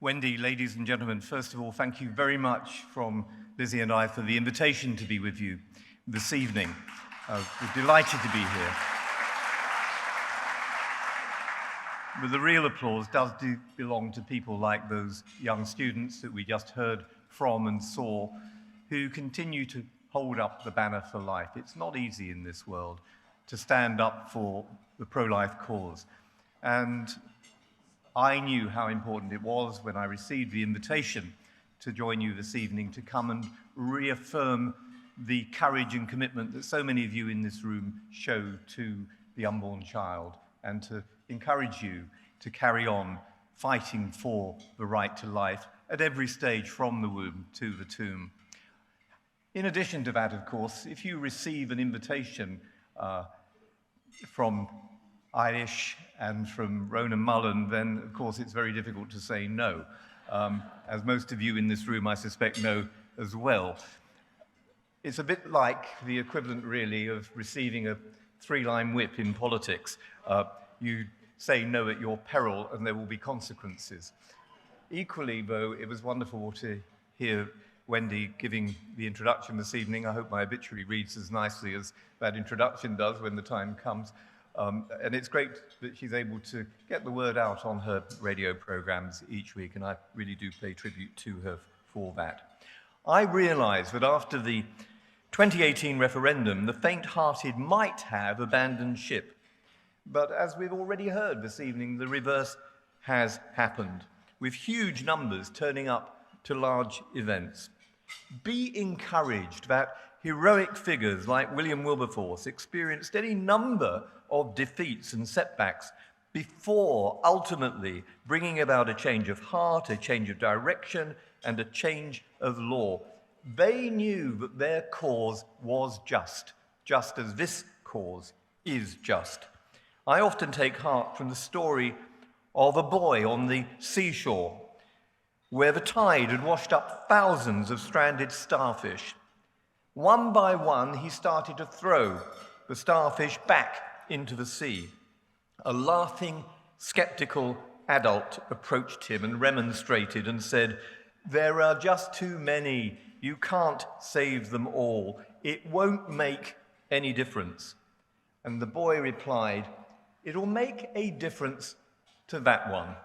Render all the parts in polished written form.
Wendy, ladies and gentlemen, first of all, thank you very much from Lizzie and I for the invitation to be with you this evening. We're delighted to be here. But the real applause does belong to people like those young students that we just heard from and saw, who continue to hold up the banner for life. It's not easy in this world to stand up for the pro-life cause. And I knew how important it was when I received the invitation to join you this evening to come and reaffirm the courage and commitment that so many of you in this room show to the unborn child, and to encourage you to carry on fighting for the right to life at every stage from the womb to the tomb. In addition to that, of course, if you receive an invitation from Irish and from Ronan Mullen, then of course it's very difficult to say no, as most of you in this room, I suspect, know as well. It's a bit like the equivalent, really, of receiving a three-line whip in politics. You say no at your peril, and there will be consequences. Equally, though, it was wonderful to hear Wendy giving the introduction this evening. I hope my obituary reads as nicely as that introduction does when the time comes. And it's great that she's able to get the word out on her radio programs each week, and I really do pay tribute to her for that. I realise that after the 2018 referendum, the faint-hearted might have abandoned ship. But as we've already heard this evening, the reverse has happened, with huge numbers turning up to large events. Be encouraged that heroic figures like William Wilberforce experienced any number of defeats and setbacks before ultimately bringing about a change of heart, a change of direction, and a change of law. They knew that their cause was just as this cause is just. I often take heart from the story of a boy on the seashore where the tide had washed up thousands of stranded starfish. One by one, he started to throw the starfish back into the sea. A laughing, skeptical adult approached him and remonstrated and said, "There are just too many. You can't save them all. It won't make any difference." And the boy replied, "It'll make a difference to that one."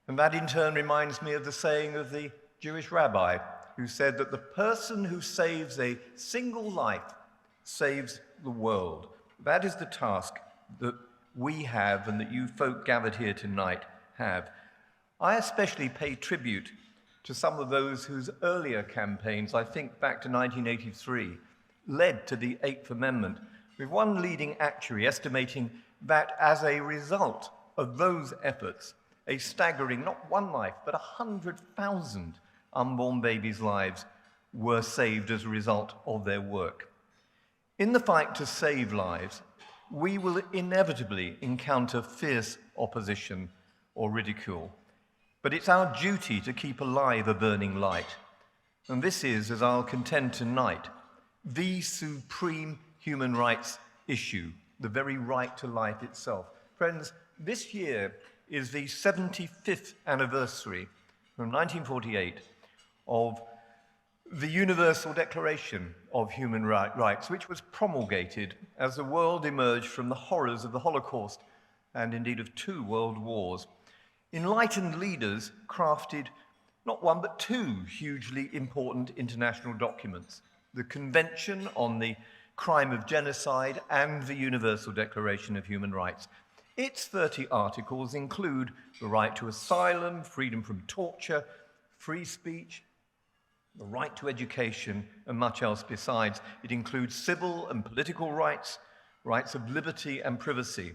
And that in turn reminds me of the saying of the Jewish rabbi who said that the person who saves a single life saves the world. That is the task that we have and that you folk gathered here tonight have. I especially pay tribute to some of those whose earlier campaigns, I think back to 1983, led to the Eighth Amendment, with one leading actuary estimating that as a result of those efforts, a staggering, not one life, but 100,000 unborn babies' lives were saved as a result of their work. In the fight to save lives, we will inevitably encounter fierce opposition or ridicule, but it's our duty to keep alive a burning light. And this is, as I'll contend tonight, the supreme human rights issue, the very right to life itself. Friends, this year is the 75th anniversary from 1948 of the Universal Declaration of Human Rights, which was promulgated as the world emerged from the horrors of the Holocaust and indeed of 2 world wars. Enlightened leaders crafted not one but 2 hugely important international documents: the Convention on the Crime of Genocide and the Universal Declaration of Human Rights. Its 30 articles include the right to asylum, freedom from torture, free speech, the right to education, and much else besides. It includes civil and political rights, rights of liberty and privacy.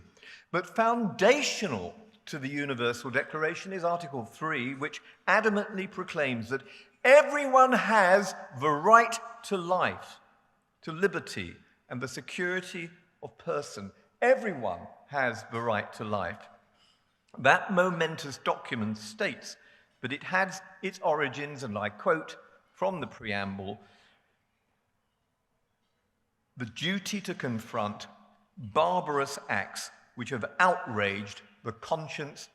But foundational to the Universal Declaration is Article 3, which adamantly proclaims that everyone has the right to life, to liberty, and the security of person. Everyone has the right to life. That momentous document states that it has its origins, and I quote from the preamble, "the duty to confront barbarous acts which have outraged the conscience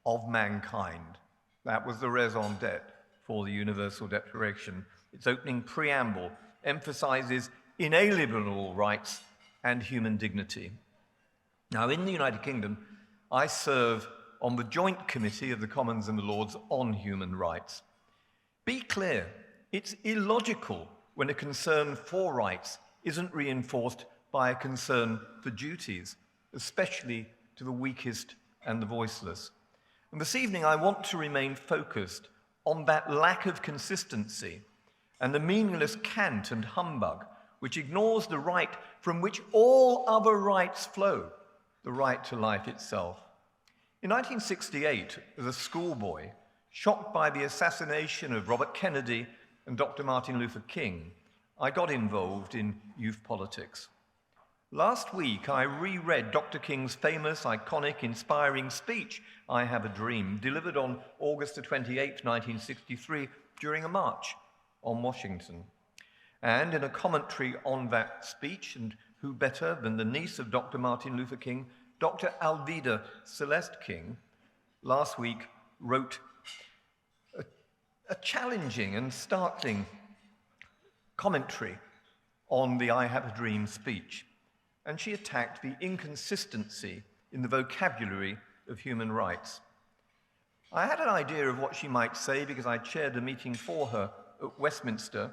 of mankind." That was the raison d'etre for the Universal Declaration. Its opening preamble emphasizes inalienable rights and human dignity. Now, in the United Kingdom, I serve on the Joint Committee of the Commons and the Lords on Human Rights. Be clear, it's illogical when a concern for rights isn't reinforced by a concern for duties, especially to the weakest and the voiceless. And this evening, I want to remain focused on that lack of consistency and the meaningless cant and humbug which ignores the right from which all other rights flow, the right to life itself. In 1968, as a schoolboy, shocked by the assassination of Robert Kennedy and Dr. Martin Luther King, I got involved in youth politics. Last week, I reread Dr. King's famous, iconic, inspiring speech, I Have a Dream, delivered on August the 28th, 1963, during a march on Washington. And in a commentary on that speech, and who better than the niece of Dr. Martin Luther King, Dr. Alveda Celeste King, last week wrote a challenging and startling commentary on the I Have a Dream speech. And she attacked the inconsistency in the vocabulary of human rights. I had an idea of what she might say because I chaired a meeting for her at Westminster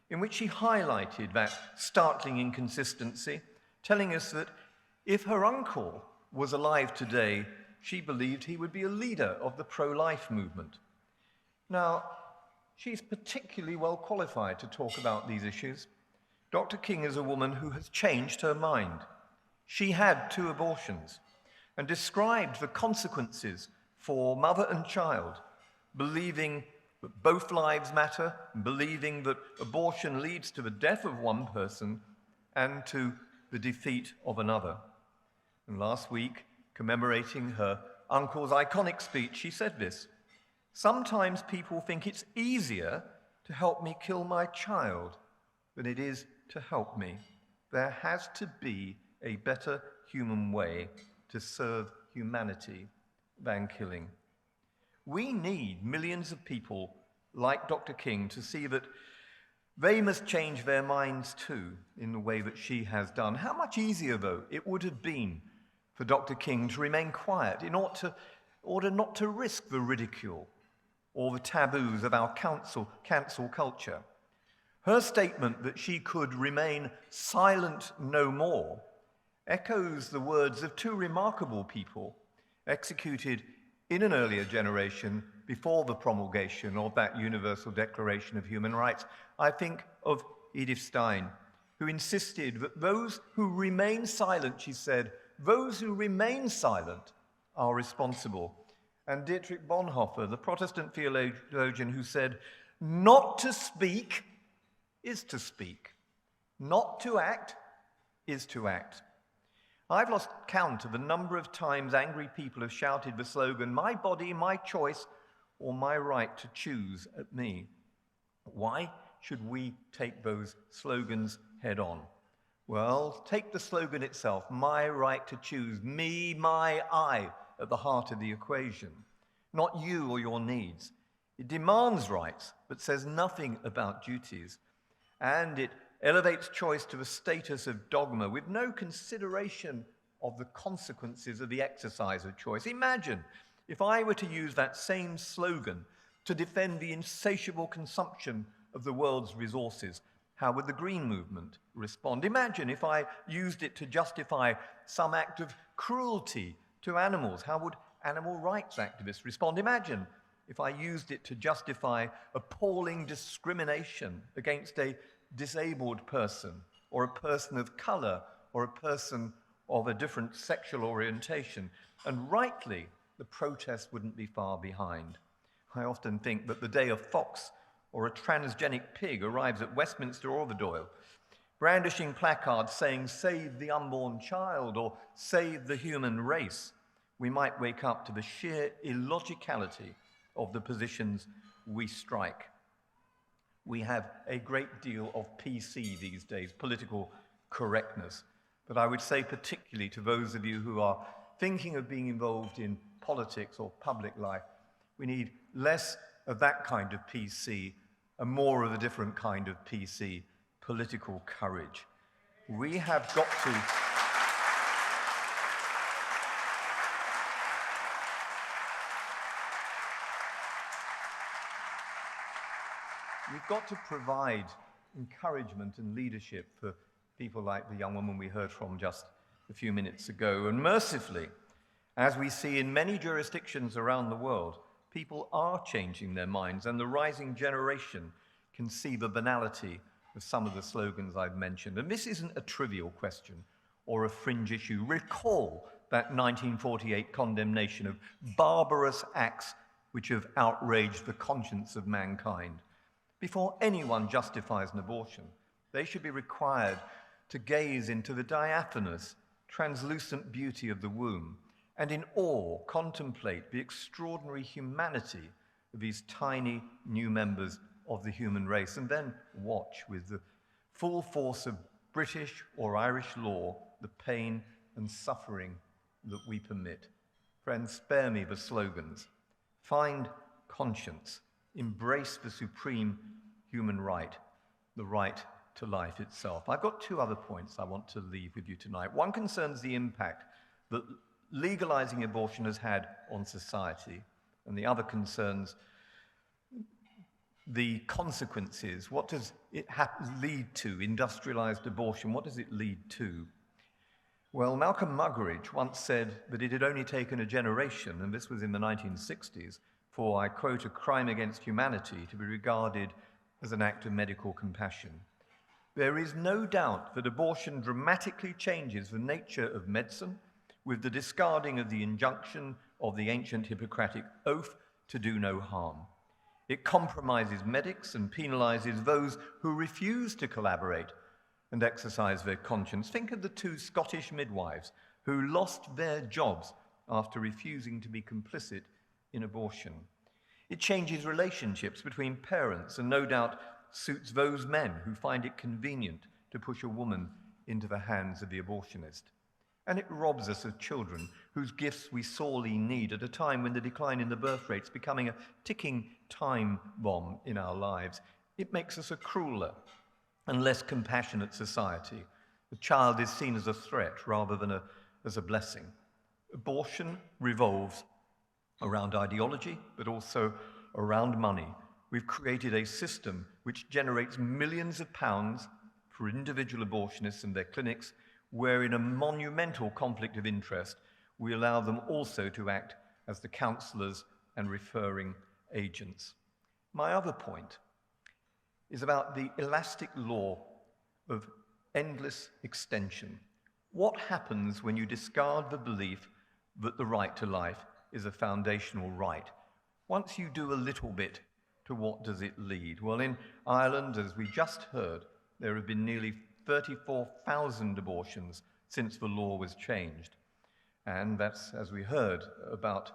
in which she highlighted that startling inconsistency, telling us that if her uncle was alive today, she believed he would be a leader of the pro-life movement. Now, she's particularly well qualified to talk about these issues. Dr. King is a woman who has changed her mind. She had 2 abortions and described the consequences for mother and child, believing that both lives matter, believing that abortion leads to the death of one person and to the defeat of another. And last week, commemorating her uncle's iconic speech, she said this: "Sometimes people think it's easier to help me kill my child than it is to help me. There has to be a better human way to serve humanity than killing." We need millions of people like Dr. King to see that they must change their minds too in the way that she has done. How much easier, though, it would have been for Dr. King to remain quiet in order not to risk the ridicule or the taboos of our cancel culture. Her statement that she could remain silent no more echoes the words of 2 remarkable people executed in an earlier generation before the promulgation of that Universal Declaration of Human Rights. I think of Edith Stein, who insisted that those who remain silent, she said, those who remain silent are responsible. And Dietrich Bonhoeffer, the Protestant theologian, who said, not to speak is to speak. Not to act is to act. I've lost count of the number of times angry people have shouted the slogan, "My body, my choice," or "My right to choose" at me. Why should we take those slogans head on? Well, take the slogan itself, "My right to choose," me, my, I, at the heart of the equation, not you or your needs. It demands rights, but says nothing about duties. And it elevates choice to the status of dogma with no consideration of the consequences of the exercise of choice. Imagine if I were to use that same slogan to defend the insatiable consumption of the world's resources. How would the Green Movement respond? Imagine if I used it to justify some act of cruelty to animals. How would animal rights activists respond? Imagine if I used it to justify appalling discrimination against a disabled person, or a person of color, or a person of a different sexual orientation. And rightly, the protest wouldn't be far behind. I often think that the day a fox or a transgenic pig arrives at Westminster or the Doyle, brandishing placards saying, "Save the unborn child," or "Save the human race," we might wake up to the sheer illogicality of the positions we strike. We have a great deal of PC these days, political correctness. But I would say particularly to those of you who are thinking of being involved in politics or public life, We need less of that kind of PC and more of a different kind of PC, political courage. We have got to... We've got to provide encouragement and leadership for people like the young woman we heard from just a few minutes ago. And mercifully, as we see in many jurisdictions around the world, people are changing their minds, and the rising generation can see the banality of some of the slogans I've mentioned. And this isn't a trivial question or a fringe issue. Recall that 1948 condemnation of barbarous acts which have outraged the conscience of mankind. Before anyone justifies an abortion, they should be required to gaze into the diaphanous, translucent beauty of the womb and in awe contemplate the extraordinary humanity of these tiny new members of the human race, and then watch with the full force of British or Irish law the pain and suffering that we permit. Friends, spare me the slogans. Find conscience. Embrace the supreme human right, the right to life itself. I've got two other points I want to leave with you tonight. One concerns the impact that legalizing abortion has had on society, and the other concerns the consequences. What does it lead to? Industrialized abortion, what does it lead to? Well, Malcolm Muggeridge once said that it had only taken a generation, and this was in the 1960s, for, I quote, a crime against humanity to be regarded as an act of medical compassion. There is no doubt that abortion dramatically changes the nature of medicine with the discarding of the injunction of the ancient Hippocratic oath to do no harm. It compromises medics and penalizes those who refuse to collaborate and exercise their conscience. Think of the two Scottish midwives who lost their jobs after refusing to be complicit in abortion. It changes relationships between parents and no doubt suits those men who find it convenient to push a woman into the hands of the abortionist. And it robs us of children whose gifts we sorely need at a time when the decline in the birth rate is becoming a ticking time bomb in our lives. It makes us a crueler and less compassionate society. The child is seen as a threat rather than as a blessing. Abortion revolves around ideology, but also around money. We've created a system which generates millions of pounds for individual abortionists and their clinics, where in a monumental conflict of interest, we allow them also to act as the counsellors and referring agents. My other point is about the elastic law of endless extension. What happens when you discard the belief that the right to life is a foundational right? Once you do a little bit, to what does it lead? Well, in Ireland, as we just heard, there have been nearly 34,000 abortions since the law was changed. And that's, as we heard, about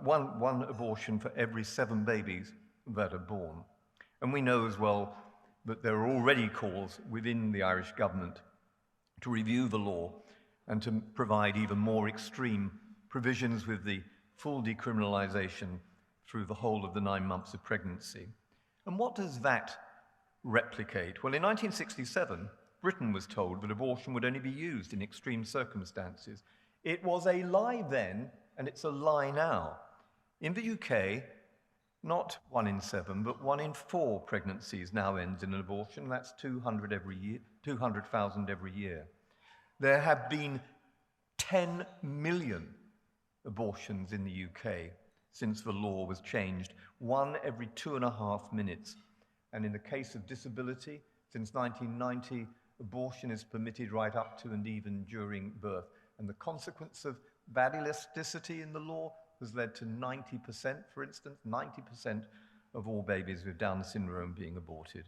one abortion for every 7 babies that are born. And we know as well that there are already calls within the Irish government to review the law and to provide even more extreme provisions with the full decriminalisation through the whole of the 9 months of pregnancy. And what does that replicate? Well, in 1967, Britain was told that abortion would only be used in extreme circumstances. It was a lie then, and it's a lie now. In the UK, not 1 in 7, but 1 in 4 pregnancies now ends in an abortion. That's 200,000 every year. There have been 10 million abortions in the UK since the law was changed, 1 every 2.5 minutes. And in the case of disability, since 1990, abortion is permitted right up to and even during birth. And the consequence of that elasticity in the law has led to 90%, for instance, 90% of all babies with Down syndrome being aborted.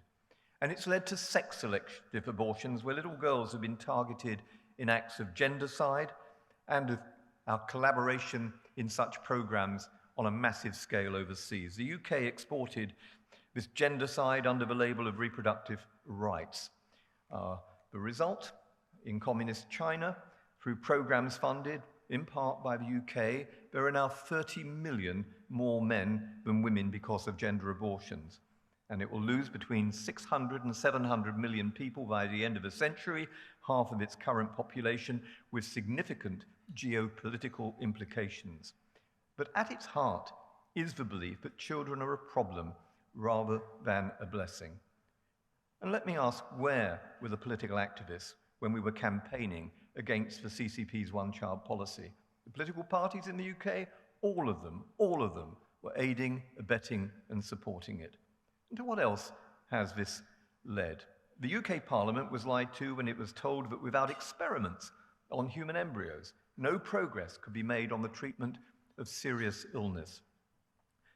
And it's led to sex-selective abortions, where little girls have been targeted in acts of gendercide, and of our collaboration in such programs on a massive scale overseas. The UK exported this gendercide under the label of reproductive rights. The result, in communist China, through programs funded in part by the UK, there are now 30 million more men than women because of gender abortions. And it will lose between 600 and 700 million people by the end of the century, half of its current population, with significant geopolitical implications. But at its heart is the belief that children are a problem rather than a blessing. And let me ask, where were the political activists when we were campaigning against the CCP's one-child policy? The political parties in the UK, all of them were aiding, abetting and supporting it. And to what else has this led? The UK Parliament was lied to when it was told that without experiments on human embryos, no progress could be made on the treatment of serious illness.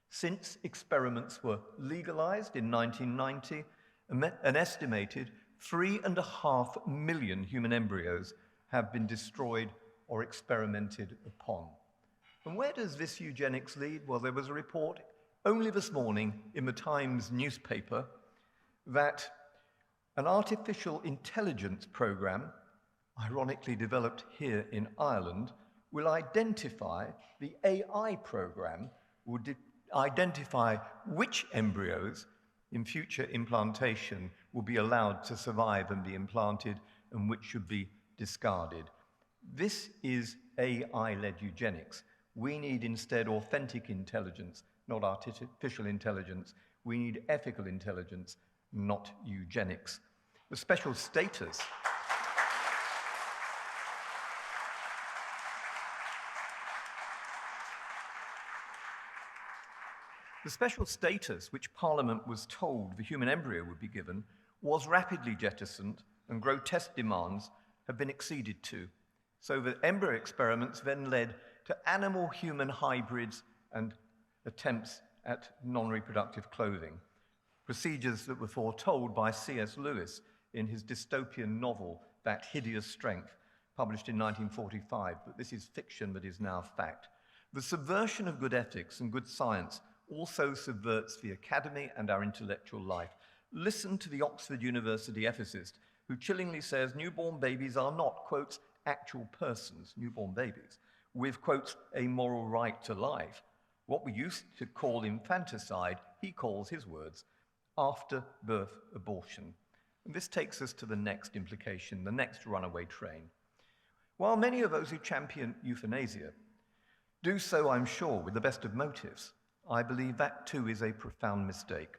Since experiments were legalized in 1990, an estimated 3.5 million human embryos have been destroyed or experimented upon. And where does this eugenics lead? Well, there was a report only this morning in the Times newspaper that an artificial intelligence program, ironically developed here in Ireland, will identify, the AI program will identify which embryos in future implantation will be allowed to survive and be implanted and which should be discarded. This is AI-led eugenics. We need instead authentic intelligence, not artificial intelligence. We need ethical intelligence, not eugenics. The special status The special status which Parliament was told the human embryo would be given was rapidly jettisoned, and grotesque demands have been acceded to. So the embryo experiments then led to animal-human hybrids and attempts at non-reproductive clothing, procedures that were foretold by C.S. Lewis in his dystopian novel, That Hideous Strength, published in 1945, but this is fiction that is now fact. The subversion of good ethics and good science also subverts the academy and our intellectual life. Listen to the Oxford University ethicist who chillingly says newborn babies are not, quotes, actual persons, newborn babies, with, quotes, a moral right to life. What we used to call infanticide, he calls, his words, after-birth abortion. And this takes us to the next implication, the next runaway train. While many of those who champion euthanasia do so, I'm sure, with the best of motives, I believe that too is a profound mistake.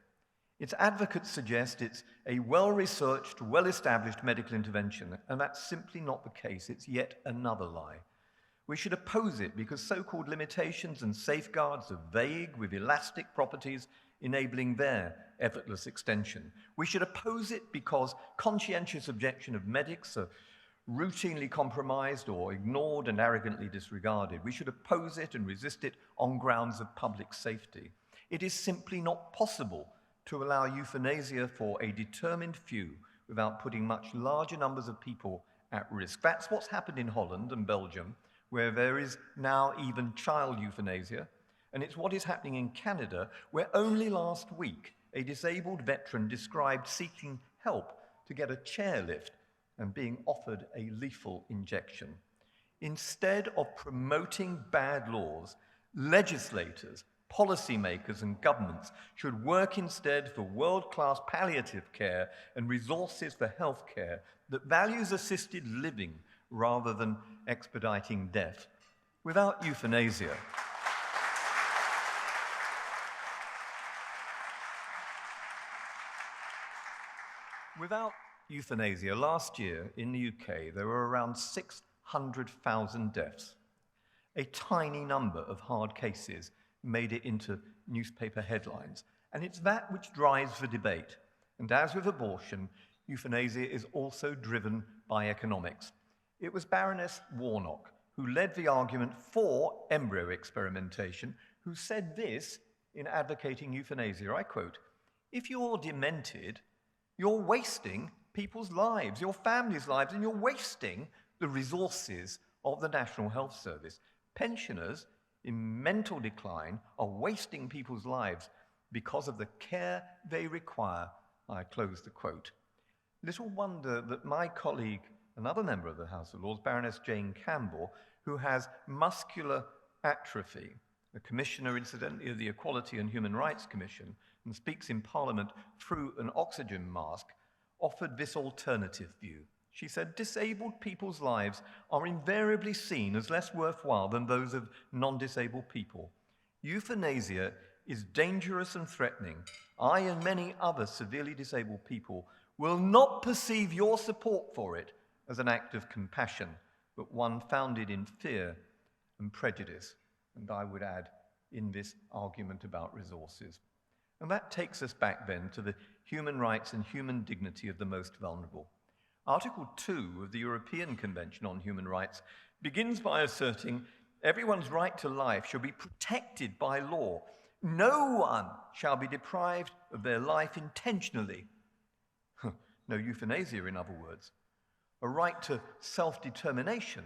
Its advocates suggest it's a well-researched, well-established medical intervention, and that's simply not the case. It's yet another lie. We should oppose it because so-called limitations and safeguards are vague with elastic properties enabling their effortless extension. We should oppose it because conscientious objection of medics are routinely compromised or ignored and arrogantly disregarded. We should oppose it and resist it on grounds of public safety. It is simply not possible to allow euthanasia for a determined few without putting much larger numbers of people at risk. That's what's happened in Holland and Belgium, where there is now even child euthanasia, and it's what is happening in Canada, where only last week a disabled veteran described seeking help to get a chairlift and being offered a lethal injection. Instead of promoting bad laws, legislators, policymakers and governments should work instead for world-class palliative care and resources for healthcare that values assisted living rather than expediting death. Without euthanasia, last year in the UK, there were around 600,000 deaths. A tiny number of hard cases made it into newspaper headlines, and it's that which drives the debate. And as with abortion, euthanasia is also driven by economics. It was Baroness Warnock who led the argument for embryo experimentation, who said this in advocating euthanasia, I quote, "If you're demented, you're wasting people's lives, your families' lives, and you're wasting the resources of the National Health Service. Pensioners in mental decline are wasting people's lives because of the care they require." I close the quote. Little wonder that my colleague, another member of the House of Lords, Baroness Jane Campbell, who has muscular atrophy, the commissioner, incidentally, of the Equality and Human Rights Commission, and speaks in Parliament through an oxygen mask, offered this alternative view. She said, disabled people's lives are invariably seen as less worthwhile than those of non-disabled people. Euthanasia is dangerous and threatening. I and many other severely disabled people will not perceive your support for it as an act of compassion, but one founded in fear and prejudice, and I would add, in this argument about resources. And that takes us back then to the human rights and human dignity of the most vulnerable. Article 2 of the European Convention on Human Rights begins by asserting everyone's right to life shall be protected by law. No one shall be deprived of their life intentionally. No euthanasia, in other words. A right to self-determination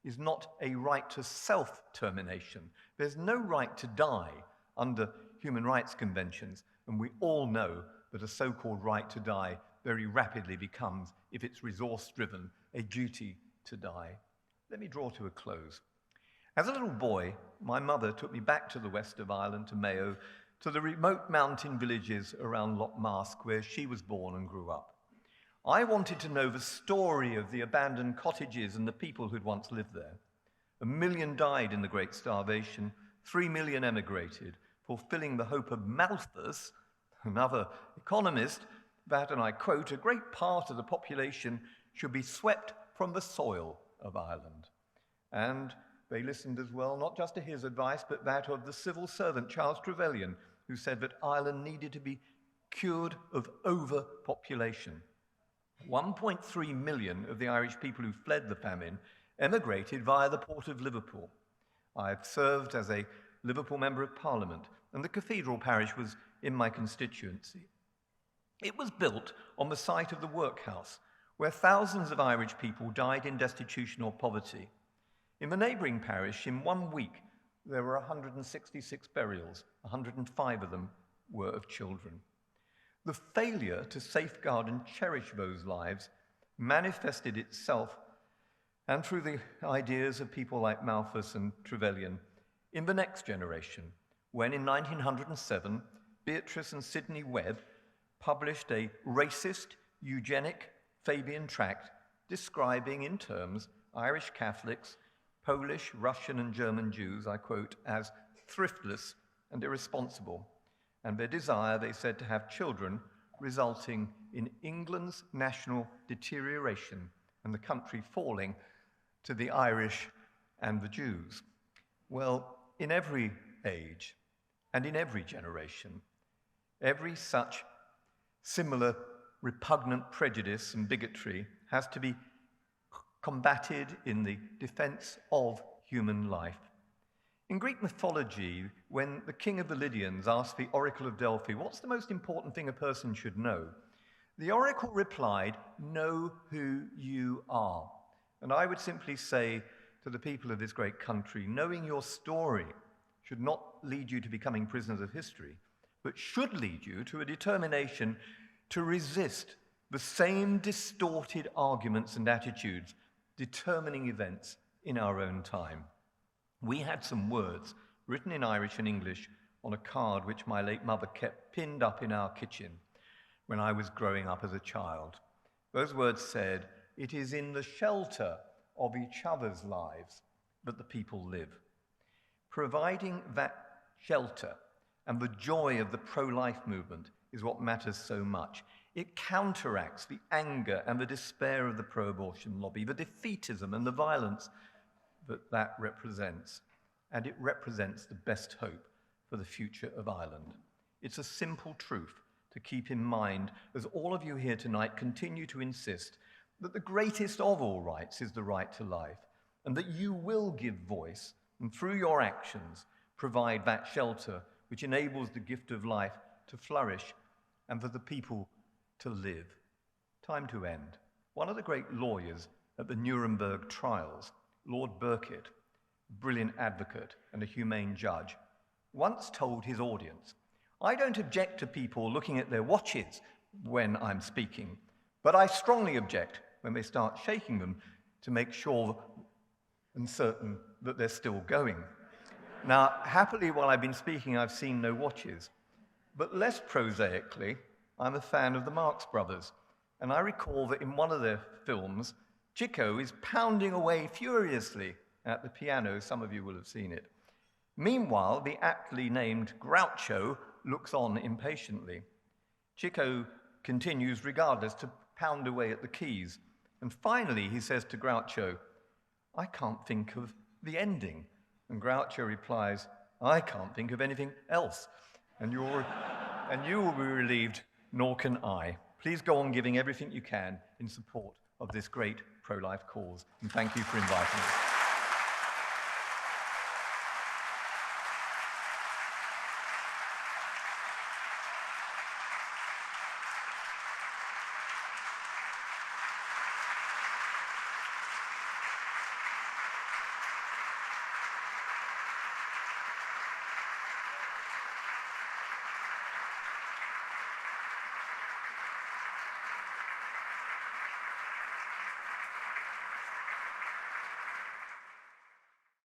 is not a right to self-termination. There's no right to die under human rights conventions, and we all know that a so-called right to die very rapidly becomes, if it's resource-driven, a duty to die. Let me draw to a close. As a little boy, my mother took me back to the west of Ireland, to Mayo, to the remote mountain villages around Loch Mask, where she was born and grew up. I wanted to know the story of the abandoned cottages and the people who'd once lived there. 1 million died in the Great Starvation, 3 million emigrated, fulfilling the hope of Malthus, another economist, that, and I quote, a great part of the population should be swept from the soil of Ireland. And they listened as well, not just to his advice, but that of the civil servant Charles Trevelyan, who said that Ireland needed to be cured of overpopulation. 1.3 million of the Irish people who fled the famine emigrated via the port of Liverpool. I've served as a Liverpool Member of Parliament, and the cathedral parish was in my constituency. It was built on the site of the workhouse, where thousands of Irish people died in destitution or poverty. In the neighbouring parish, in 1 week, there were 166 burials. 105 of them were of children. The failure to safeguard and cherish those lives manifested itself, and through the ideas of people like Malthus and Trevelyan, in the next generation, when in 1907, Beatrice and Sidney Webb published a racist, eugenic Fabian tract describing in terms Irish Catholics, Polish, Russian and German Jews, I quote, as thriftless and irresponsible, and their desire, they said, to have children, resulting in England's national deterioration and the country falling to the Irish and the Jews. Well, in every age and in every generation, every such similar repugnant prejudice and bigotry has to be combated in the defense of human life. In Greek mythology, when the king of the Lydians asked the oracle of Delphi, what's the most important thing a person should know? The oracle replied, know who you are. And I would simply say to the people of this great country, knowing your story should not lead you to becoming prisoners of history, but should lead you to a determination to resist the same distorted arguments and attitudes determining events in our own time. We had some words written in Irish and English on a card which my late mother kept pinned up in our kitchen when I was growing up as a child. Those words said, "It is in the shelter of each other's lives that the people live." Providing that shelter and the joy of the pro-life movement is what matters so much. It counteracts the anger and the despair of the pro-abortion lobby, the defeatism and the violence that represents, and it represents the best hope for the future of Ireland. It's a simple truth to keep in mind as all of you here tonight continue to insist that the greatest of all rights is the right to life, and that you will give voice and through your actions provide that shelter which enables the gift of life to flourish and for the people to live. Time to end. One of the great lawyers at the Nuremberg trials, Lord Burkitt, a brilliant advocate and a humane judge, once told his audience, "I don't object to people looking at their watches when I'm speaking, but I strongly object when they start shaking them to make sure and certain that they're still going. Now, happily, while I've been speaking, I've seen no watches. But less prosaically, I'm a fan of the Marx Brothers. And I recall that in one of their films, Chico is pounding away furiously at the piano. Some of you will have seen it. Meanwhile, the aptly named Groucho looks on impatiently. Chico continues regardless to pound away at the keys. And finally, he says to Groucho, "I can't think of the ending." And Groucho replies, "I can't think of anything else." And you will be relieved, nor can I. Please go on giving everything you can in support of this great pro-life cause. And thank you for inviting me.